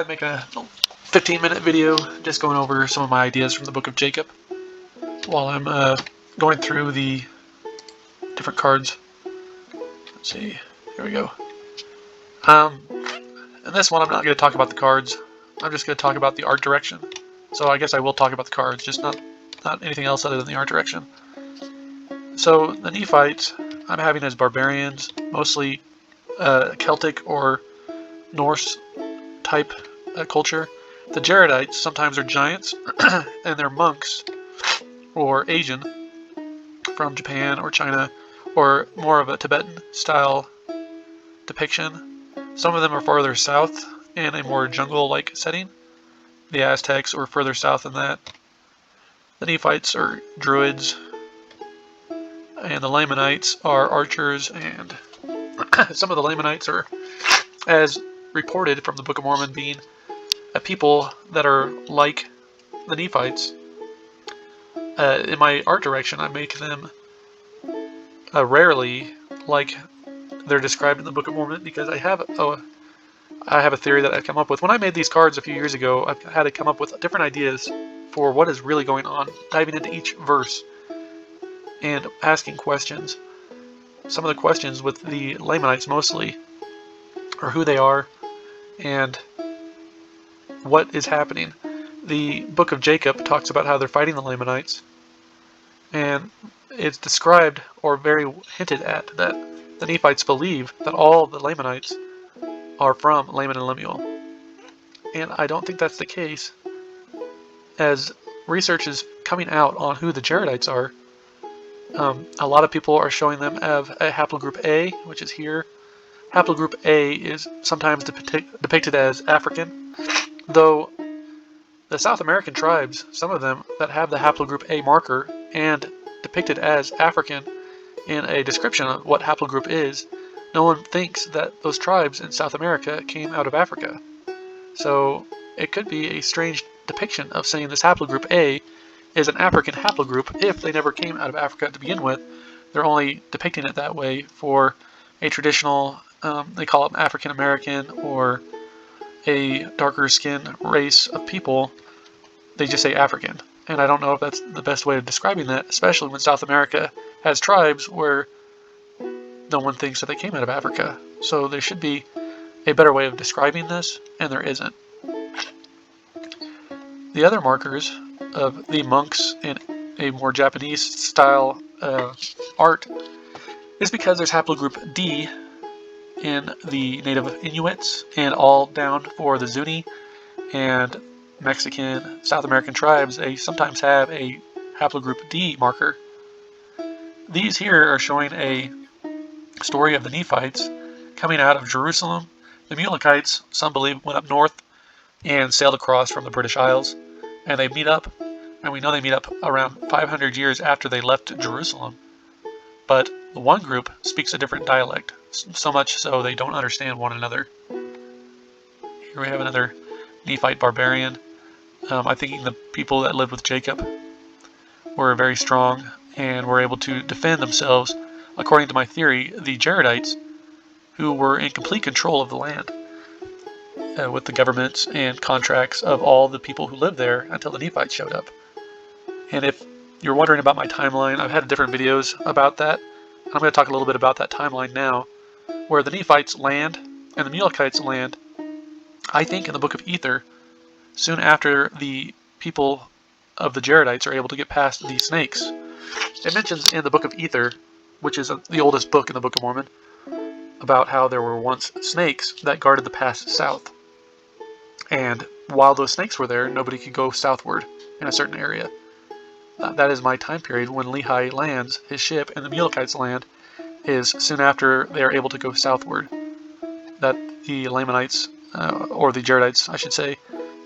I'd make a 15-minute video just going over some of my ideas from the Book of Jacob while I'm going through the different cards. Let's see, here we go. In this one I'm not going to talk about the cards, I'm just going to talk about the art direction. So I guess I will talk about the cards, just not anything else other than the art direction. So the Nephites I'm having as barbarians, mostly Celtic or Norse type culture. The Jaredites sometimes are giants, and they're monks, or Asian, from Japan or China, or more of a Tibetan style depiction. Some of them are farther south in a more jungle-like setting. The Aztecs were further south than that. The Nephites are druids, and the Lamanites are archers, and some of the Lamanites are, as reported from the Book of Mormon, being a people that are like the Nephites. In my art direction, I make them rarely like they're described in the Book of Mormon, because I have a theory that I've come up with. When I made these cards a few years ago, I had to come up with different ideas for what is really going on, diving into each verse and asking questions. Some of the questions with the Lamanites mostly are who they are and what is happening. The Book of Jacob talks about how they're fighting the Lamanites, and it's described or very hinted at that the Nephites believe that all the Lamanites are from Laman and Lemuel. And I don't think that's the case, as research is coming out on who the Jaredites are. A lot of people are showing them as a haplogroup A, which is here. Haplogroup A is sometimes depicted as African, though the South American tribes, some of them that have the haplogroup A marker and depicted as African in a description of what haplogroup is, no one thinks that those tribes in South America came out of Africa. So it could be a strange depiction of saying this haplogroup A is an African haplogroup if they never came out of Africa to begin with. They're only depicting it that way for a traditional, they call it African American or a darker skinned race of people. They just say African. And I don't know if that's the best way of describing that, especially when South America has tribes where no one thinks that they came out of Africa. So there should be a better way of describing this, and there isn't. The other markers of the monks in a more Japanese style art is because there's haplogroup D in the native Inuits, and all down for the Zuni and Mexican, South American tribes, they sometimes have a haplogroup D marker. These here are showing a story of the Nephites coming out of Jerusalem. The Mulekites, some believe, went up north and sailed across from the British Isles, and they meet up, and we know they meet up around 500 years after they left Jerusalem. But the one group speaks a different dialect, so much so they don't understand one another. Here we have another Nephite barbarian. I'm thinking the people that lived with Jacob were very strong and were able to defend themselves. According to my theory, the Jaredites, who were in complete control of the land, with the governments and contracts of all the people who lived there until the Nephites showed up. And if you're wondering about my timeline, I've had different videos about that. I'm going to talk a little bit about that timeline now, where the Nephites land and the Mulekites land, I think in the Book of Ether, soon after the people of the Jaredites are able to get past the snakes. It mentions in the Book of Ether, which is the oldest book in the Book of Mormon, about how there were once snakes that guarded the pass south. And while those snakes were there, nobody could go southward in a certain area. That is my time period when Lehi lands his ship and the Mulekites land, is soon after they are able to go southward. That the Lamanites, or the Jaredites, I should say,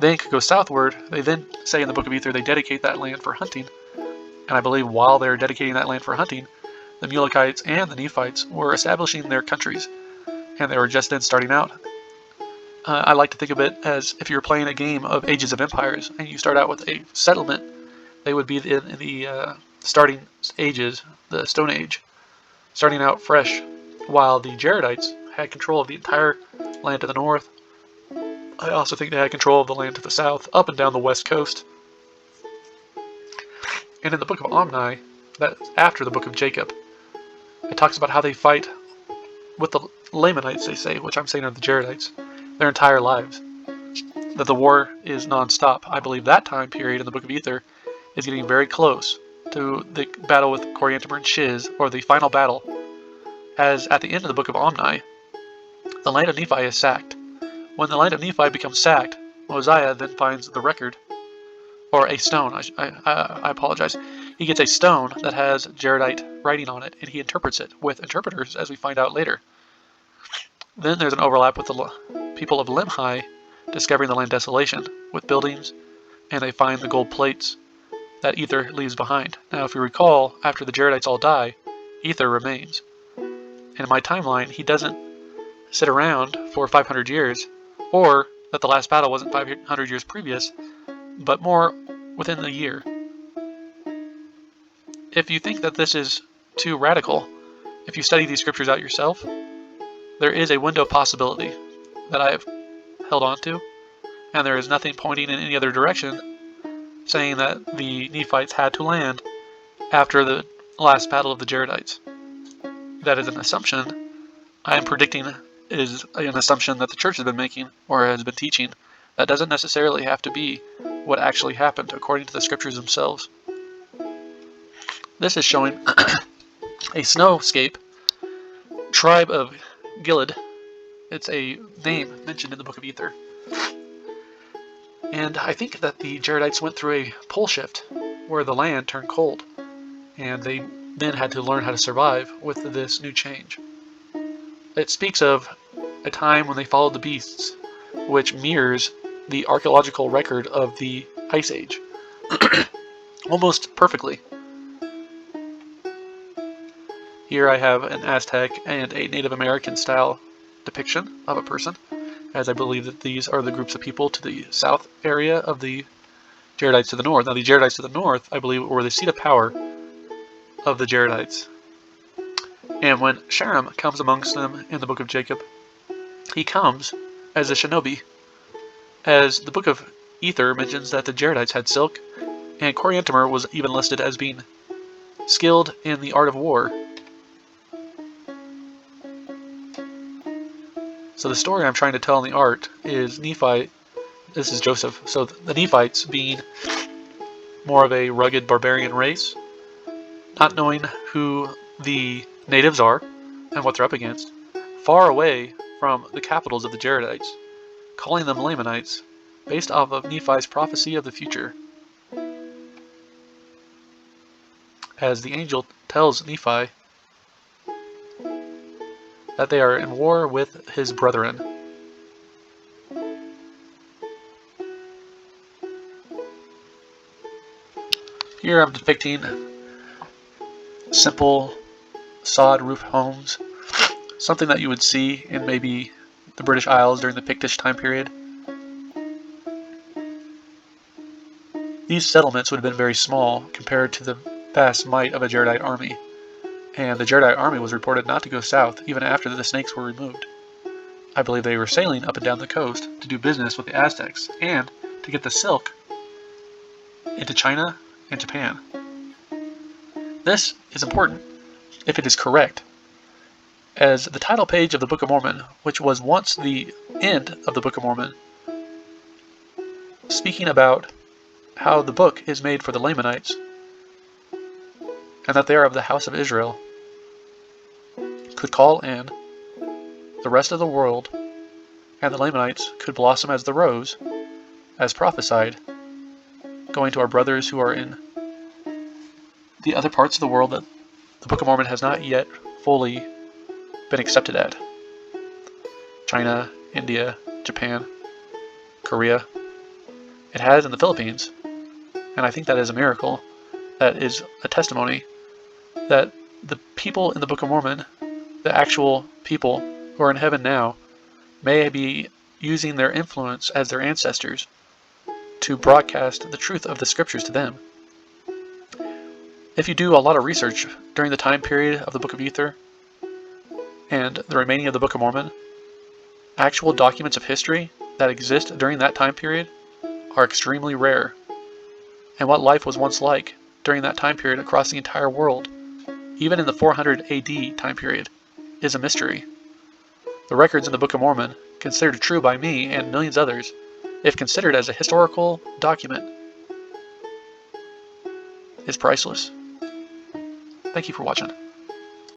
then could go southward. They then say in the Book of Ether they dedicate that land for hunting. And I believe while they're dedicating that land for hunting, the Mulekites and the Nephites were establishing their countries, and they were just then starting out. I like to think of it as if you're playing a game of Ages of Empires, and you start out with a settlement, they would be in the starting ages, the Stone Age, starting out fresh, while the Jaredites had control of the entire land to the north, I also think they had control of the land to the south, up and down the west coast. And in the book of Omni, that's after the book of Jacob, it talks about how they fight with the Lamanites, they say, which I'm saying are the Jaredites, their entire lives. That the war is non-stop. I believe that time period in the book of Ether is getting very close to the battle with Coriantumr and Shiz, or the final battle, as at the end of the book of Omni, the land of Nephi is sacked. When the land of Nephi becomes sacked, Mosiah then finds the record, or a stone, I apologize. He gets a stone that has Jaredite writing on it, and he interprets it with interpreters, as we find out later. Then there's an overlap with the people of Limhi discovering the land desolation with buildings, and they find the gold plates that Ether leaves behind. Now, if you recall, after the Jaredites all die, Ether remains. And in my timeline, he doesn't sit around for 500 years, or that the last battle wasn't 500 years previous, but more within the year. If you think that this is too radical, if you study these scriptures out yourself, there is a window of possibility that I have held on to, and there is nothing pointing in any other direction saying that the Nephites had to land after the last battle of the Jaredites. That is an assumption I am predicting is an assumption that the church has been making or has been teaching. That doesn't necessarily have to be what actually happened according to the scriptures themselves. This is showing a snowscape tribe of Gilead. It's a name mentioned in the book of Ether. And I think that the Jaredites went through a pole shift where the land turned cold, and they then had to learn how to survive with this new change. It speaks of a time when they followed the beasts, which mirrors the archaeological record of the Ice Age almost perfectly. Here I have an Aztec and a Native American style depiction of a person, as I believe that these are the groups of people to the south area of the Jaredites to the north. Now the Jaredites to the north, I believe, were the seat of power of the Jaredites. And when Sherem comes amongst them in the book of Jacob, he comes as a shinobi, as the book of Ether mentions that the Jaredites had silk, and Coriantumr was even listed as being skilled in the art of war. So the story I'm trying to tell in the art is Nephi, this is Joseph, so the Nephites being more of a rugged barbarian race, not knowing who the natives are and what they're up against, far away from the capitals of the Jaredites, calling them Lamanites, based off of Nephi's prophecy of the future. As the angel tells Nephi that they are in war with his brethren. Here I'm depicting simple sod roof homes, something that you would see in maybe the British Isles during the Pictish time period. These settlements would have been very small compared to the vast might of a Jaredite army, and the Jaredite army was reported not to go south even after the snakes were removed. I believe they were sailing up and down the coast to do business with the Aztecs and to get the silk into China and Japan. This is important if it is correct, as the title page of the Book of Mormon, which was once the end of the Book of Mormon, speaking about how the book is made for the Lamanites and that they are of the house of Israel, could call in the rest of the world, and the Lamanites could blossom as the rose, as prophesied, going to our brothers who are in the other parts of the world that the Book of Mormon has not yet fully been accepted at. China, India, Japan, Korea. It has in the Philippines, and I think that is a miracle. That is a testimony that the people in the Book of Mormon, the actual people who are in heaven now, may be using their influence as their ancestors to broadcast the truth of the scriptures to them. If you do a lot of research during the time period of the Book of Ether and the remaining of the Book of Mormon, actual documents of history that exist during that time period are extremely rare, and what life was once like during that time period across the entire world, even in the 400 AD time period, is a mystery. The records in the Book of Mormon, considered true by me and millions others, if considered as a historical document, is priceless. Thank you for watching.